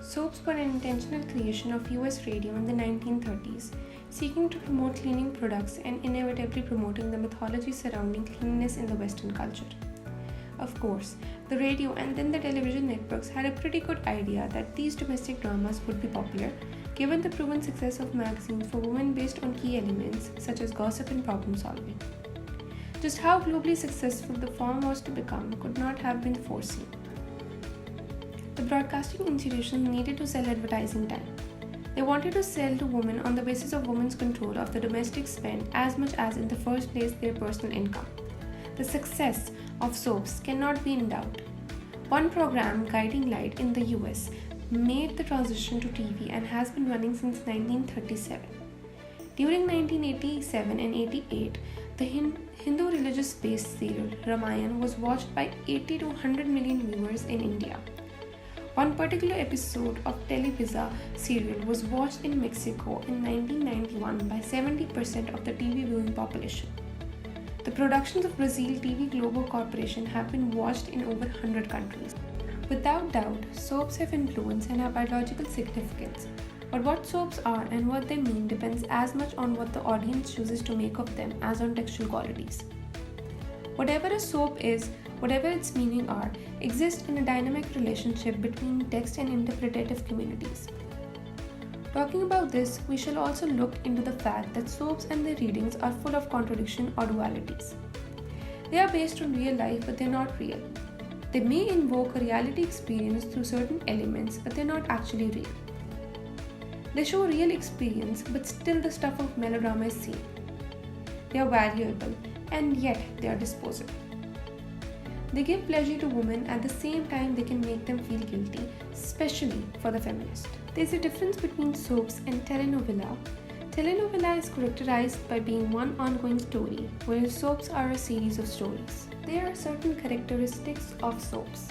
Soaps were an intentional creation of US radio in the 1930s, seeking to promote cleaning products and inevitably promoting the mythology surrounding cleanliness in the Western culture. Of course, the radio and then the television networks had a pretty good idea that these domestic dramas would be popular, given the proven success of magazines for women based on key elements such as gossip and problem solving. Just how globally successful the form was to become could not have been foreseen. The broadcasting institutions needed to sell advertising time. They wanted to sell to women on the basis of women's control of the domestic spend as much as in the first place their personal income. The success of soaps cannot be in doubt. One program, Guiding Light in the US, made the transition to TV and has been running since 1937. During 1987 and 88, the Hindu religious-based serial Ramayana was watched by 80 to 100 million viewers in India. One particular episode of Televisa serial was watched in Mexico in 1991 by 70% of the TV viewing population. The productions of Brazil TV Globo Corporation have been watched in over 100 countries. Without doubt, soaps have influence and have biological significance, but what soaps are and what they mean depends as much on what the audience chooses to make of them as on textual qualities. Whatever a soap is, whatever its meaning are, exist in a dynamic relationship between text and interpretative communities. Talking about this, we shall also look into the fact that soaps and their readings are full of contradiction or dualities. They are based on real life, but they're not real. They may invoke a reality experience through certain elements, but they're not actually real. They show real experience, but still the stuff of melodrama is seen. They are valuable, and yet they are disposable. They give pleasure to women at the same time they can make them feel guilty, especially for the feminist. There's a difference between soaps and telenovela. Telenovela is characterized by being one ongoing story, whereas soaps are a series of stories. There are certain characteristics of soaps.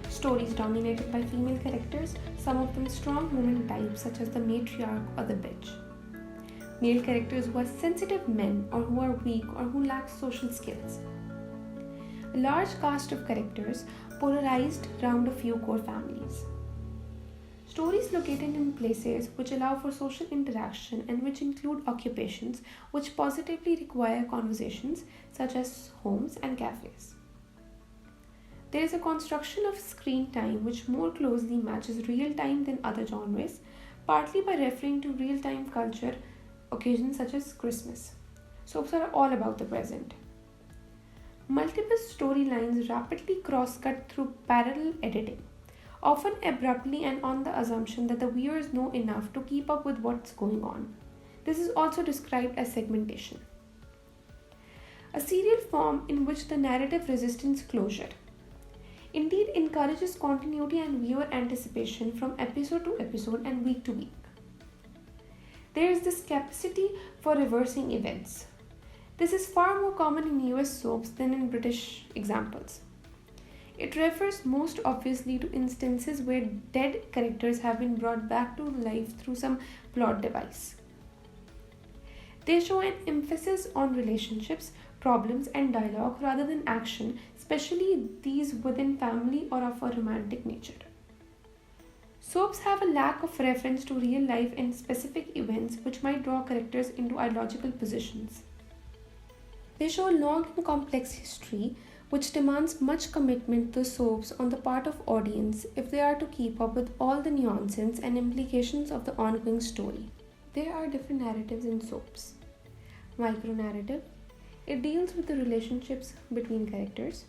Stories dominated by female characters, some of them strong women types such as the matriarch or the bitch. Male characters who are sensitive men or who are weak or who lack social skills. A large cast of characters polarized around a few core families. Stories located in places which allow for social interaction and which include occupations which positively require conversations such as homes and cafes. There is a construction of screen time which more closely matches real time than other genres, partly by referring to real time culture occasions such as Christmas. Soaps are all about the present. Multiple storylines rapidly cross-cut through parallel editing, often abruptly and on the assumption that the viewers know enough to keep up with what's going on. This is also described as segmentation. A serial form in which the narrative resistance closure. Indeed encourages continuity and viewer anticipation from episode to episode and week to week. There is this capacity for reversing events. This is far more common in US soaps than in British examples. It refers most obviously to instances where dead characters have been brought back to life through some plot device. They show an emphasis on relationships, problems, and dialogue rather than action, especially these within family or of a romantic nature. Soaps have a lack of reference to real life and specific events which might draw characters into ideological positions. They show a long and complex history which demands much commitment to soaps on the part of audience if they are to keep up with all the nuances and implications of the ongoing story. There are different narratives in soaps. Micro-narrative. It deals with the relationships between characters.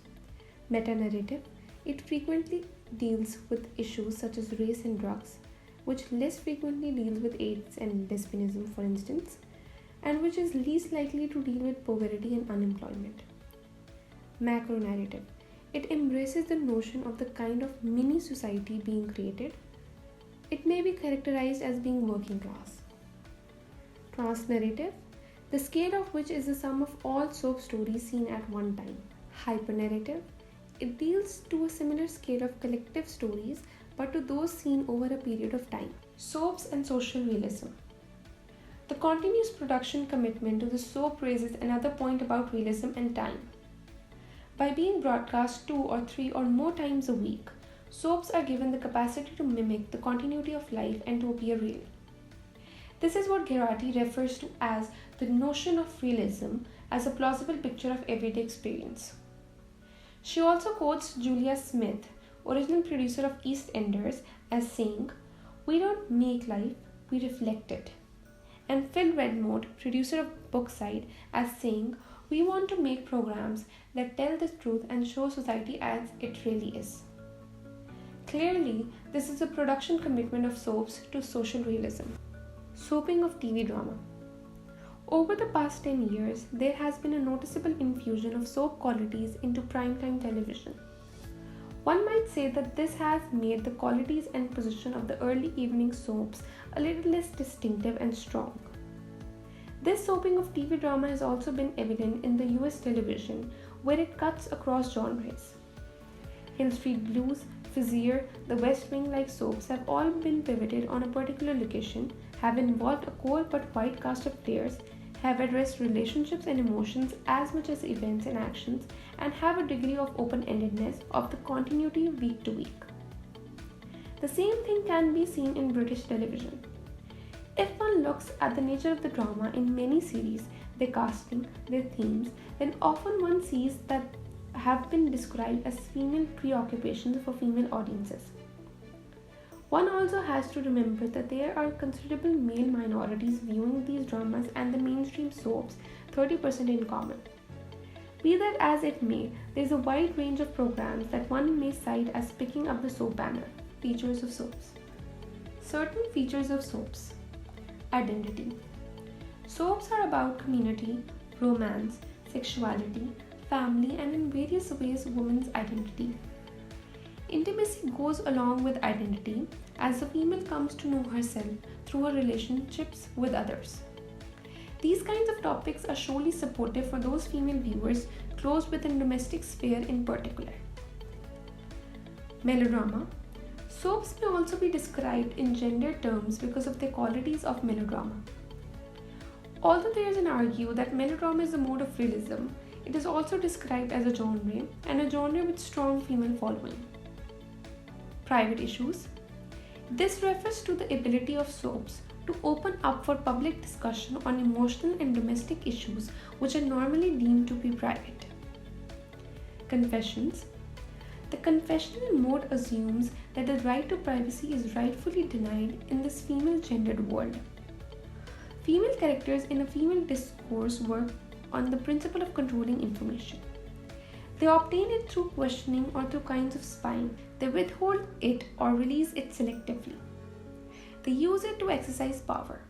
Meta-narrative. It frequently deals with issues such as race and drugs, which less frequently deals with AIDS and lesbianism, for instance, and which is least likely to deal with poverty and unemployment. Macro narrative. It embraces the notion of the kind of mini society being created. It may be characterized as being working class. Trans-narrative, the scale of which is the sum of all soap stories seen at one time. Hyper-narrative, it deals to a similar scale of collective stories but to those seen over a period of time. Soaps and social realism. The continuous production commitment to the soap raises another point about realism and time. By being broadcast 2 or 3 or more times a week, Soaps are given the capacity to mimic the continuity of life and to appear real. This is what Geraghty refers to as the notion of realism as a plausible picture of everyday experience. She also quotes Julia Smith, original producer of EastEnders, as saying, "We don't make life, we reflect it." And Phil Redmond, producer of Brookside, as saying, "We want to make programs that tell the truth and show society as it really is." Clearly, this is a production commitment of soaps to social realism. Soaping of TV drama. Over the past 10 years, there has been a noticeable infusion of soap qualities into primetime television. One might say that this has made the qualities and position of the early evening soaps a little less distinctive and strong. This soaping of TV drama has also been evident in the US television, where it cuts across genres. Hill Street Blues, Vizier, The West Wing like soaps have all been pivoted on a particular location, have involved a core but wide cast of players, have addressed relationships and emotions as much as events and actions, and have a degree of open-endedness of the continuity week to week. The same thing can be seen in British television. If one looks at the nature of the drama in many series, their casting, their themes, then often one sees that have been described as female preoccupations for female audiences. One also has to remember that there are considerable male minorities viewing these dramas and the mainstream soaps 30% in common. Be that as it may, there is a wide range of programs that one may cite as picking up the soap banner. Features of soaps. Certain features of soaps. Identity. Soaps are about community, romance, sexuality, family, and in various ways women's identity. Intimacy goes along with identity as the female comes to know herself through her relationships with others. These kinds of topics are surely supportive for those female viewers close within domestic sphere in particular. Melodrama. Soaps may also be described in gender terms because of their qualities of melodrama. Although there is an argument that melodrama is a mode of realism, it is also described as a genre and a genre with strong female following. Private issues. This refers to the ability of soaps to open up for public discussion on emotional and domestic issues which are normally deemed to be private. Confessions. The confessional mode assumes that the right to privacy is rightfully denied in this female-gendered world. Female characters in a female discourse work on the principle of controlling information. They obtain it through questioning or through kinds of spying. They withhold it or release it selectively. They use it to exercise power.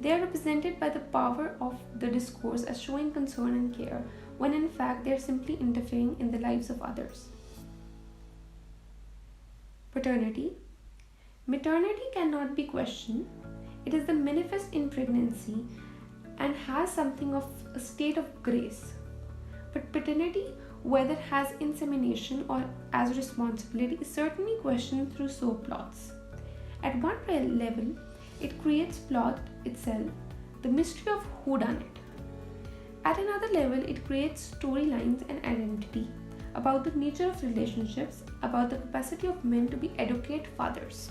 They are represented by the power of the discourse as showing concern and care, when in fact they are simply interfering in the lives of others. Paternity. Maternity cannot be questioned. It is the manifest in pregnancy and has something of a state of grace. But paternity, whether it has insemination or as responsibility, is certainly questioned through soap plots. At one level, it creates plot itself, the mystery of who done it. At another level, it creates storylines and identity about the nature of relationships, about the capacity of men to be adequate fathers.